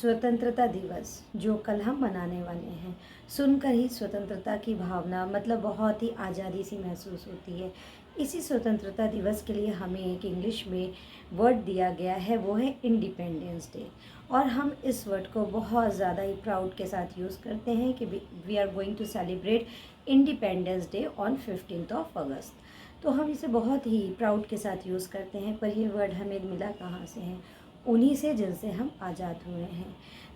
स्वतंत्रता दिवस जो कल हम मनाने वाले हैं, सुनकर ही स्वतंत्रता की भावना मतलब बहुत ही आज़ादी सी महसूस होती है। इसी स्वतंत्रता दिवस के लिए हमें एक इंग्लिश में वर्ड दिया गया है, वो है इंडिपेंडेंस डे। और हम इस वर्ड को बहुत ज़्यादा ही प्राउड के साथ यूज़ करते हैं कि we are going to celebrate independence day on 15 August. तो हम इसे बहुत ही प्राउड के साथ यूज़ करते हैं, पर ये वर्ड हमें मिला कहाँ से है? उन्हीं से जिनसे हम आज़ाद हुए हैं।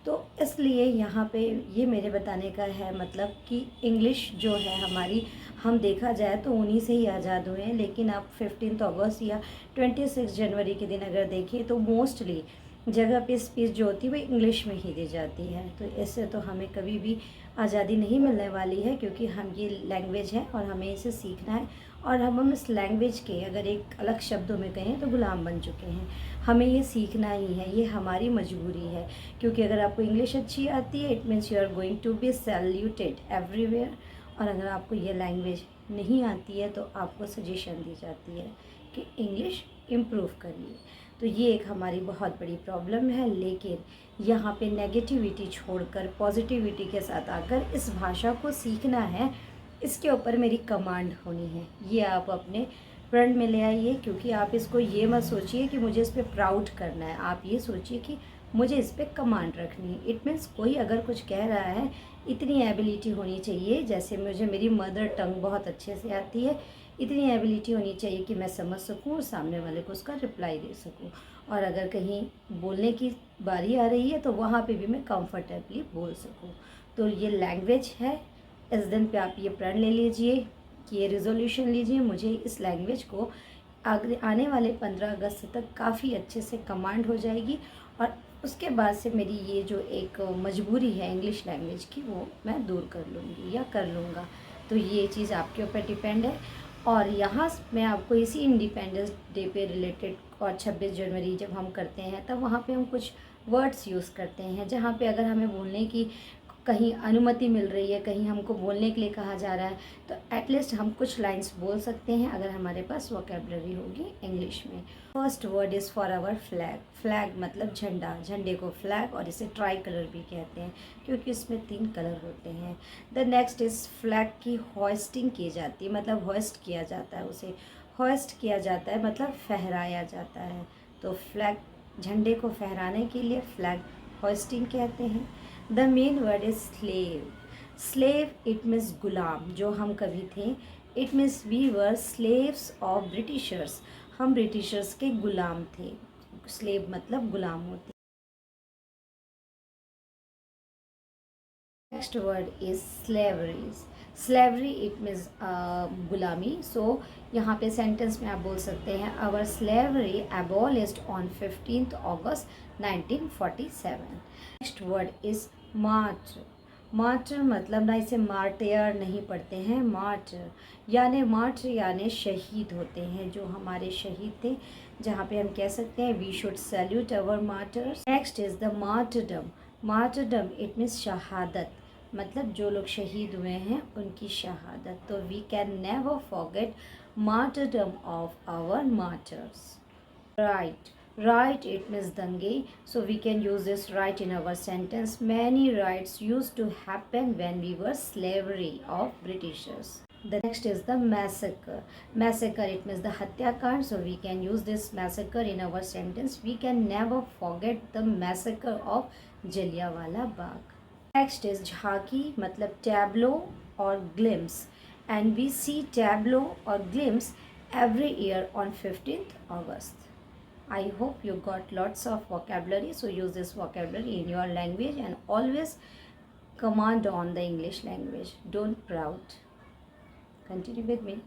तो इसलिए यहाँ पे ये मेरे बताने का है मतलब कि इंग्लिश जो है हमारी, हम देखा जाए तो उन्हीं से ही आज़ाद हुए हैं। लेकिन आप 15 अगस्त या 26 जनवरी के दिन अगर देखें तो मोस्टली जगह पे स्पीच जो होती है वो इंग्लिश में ही दी जाती है। तो इससे तो हमें कभी भी आज़ादी नहीं मिलने वाली है, क्योंकि हम ये लैंग्वेज है और हमें इसे सीखना है। और हम इस लैंग्वेज के अगर एक अलग शब्दों में कहें तो गुलाम बन चुके हैं। हमें ये सीखना ही है, ये हमारी मजबूरी है। क्योंकि अगर आपको इंग्लिश अच्छी आती है, it means you are going to be saluted everywhere. और अगर आपको ये लैंग्वेज नहीं आती है तो आपको सजेशन दी जाती है कि इंग्लिश इम्प्रूव करिए। तो ये एक हमारी बहुत बड़ी प्रॉब्लम है। लेकिन यहाँ पे नेगेटिविटी छोड़कर पॉजिटिविटी के साथ आकर इस भाषा को सीखना है, इसके ऊपर मेरी कमांड होनी है। ये आप अपने फ्रंट में ले आइए, क्योंकि आप इसको ये मत सोचिए कि मुझे इस पर प्राउड करना है। आप ये सोचिए कि मुझे इस पर कमांड रखनी है। इट मीन्स कोई अगर कुछ कह रहा है, इतनी एबिलिटी होनी चाहिए, जैसे मुझे मेरी मदर टंग बहुत अच्छे से आती है, इतनी एबिलिटी होनी चाहिए कि मैं समझ सकूं और सामने वाले को उसका रिप्लाई दे सकूं। और अगर कहीं बोलने की बारी आ रही है तो वहाँ पे भी मैं कंफर्टेबली बोल सकूं। तो ये लैंग्वेज है। इस दिन पे आप ये प्रण ले लीजिए कि ये रिजोल्यूशन लीजिए, मुझे इस लैंग्वेज को आने वाले 15 अगस्त तक काफ़ी अच्छे से कमांड हो जाएगी। और उसके बाद से मेरी ये जो एक मजबूरी है इंग्लिश लैंग्वेज की, वो मैं दूर कर लूँगी या कर लूँगा। तो ये चीज़ आपके ऊपर डिपेंड है। और यहाँ मैं आपको इसी इंडिपेंडेंस डे पे रिलेटेड, और 26 जनवरी जब हम करते हैं तब वहाँ पे हम कुछ वर्ड्स यूज़ करते हैं, जहाँ पे अगर हमें बोलने की कहीं अनुमति मिल रही है, कहीं हमको बोलने के लिए कहा जा रहा है, तो एटलीस्ट हम कुछ लाइंस बोल सकते हैं अगर हमारे पास वोकेबलरी होगी इंग्लिश में। First word is for our flag. Flag मतलब झंडा, झंडे को फ्लैग, और इसे ट्राई कलर भी कहते हैं क्योंकि इसमें 3 कलर होते हैं। द नेक्स्ट इज़ फ्लैग की होइस्टिंग की जाती है, मतलब होइस्ट किया जाता है, उसे होइस्ट किया जाता है मतलब फहराया जाता है। तो फ्लैग झंडे को फहराने के लिए फ्लैग होइस्टिंग कहते हैं। The main word is slave. Slave it means गुलाम, जो हम कभी थे। It means we were slaves of Britishers, हम ब्रिटिशर्स के गुलाम थे। स्लेव मतलब गुलाम होते। Next word is slavery. Slavery it means गुलामी। सो यहाँ पे सेंटेंस में आप बोल सकते हैं, our slavery abolished on 15 August 1947। Next word is martyr. Martyr मतलब ना, इसे मार्टियर नहीं पढ़ते हैं, मार्टर यानी शहीद होते हैं, जो हमारे शहीद थे, जहाँ पे हम कह सकते हैं we should salute our martyrs. Next is the martyrdom. Martyrdom it means शहादत, मतलब जो लोग शहीद हुए हैं उनकी शहादत। तो we can never forget martyrdom of our martyrs. Right, right it means dange, so we can use this right in our sentence. Many riots used to happen when we were slavery of britishers. The next is the massacre. Massacre it means the hatyakand, so we can use this massacre in our sentence. We can never forget the massacre of Jallianwala Bagh. Next is jhaki, matlab tableau or glimpse, and we see tableau or glimpse every year on 15th August. I hope you got lots of vocabulary, so use this vocabulary in your language and always command on the English language. Don't proud. Continue with me.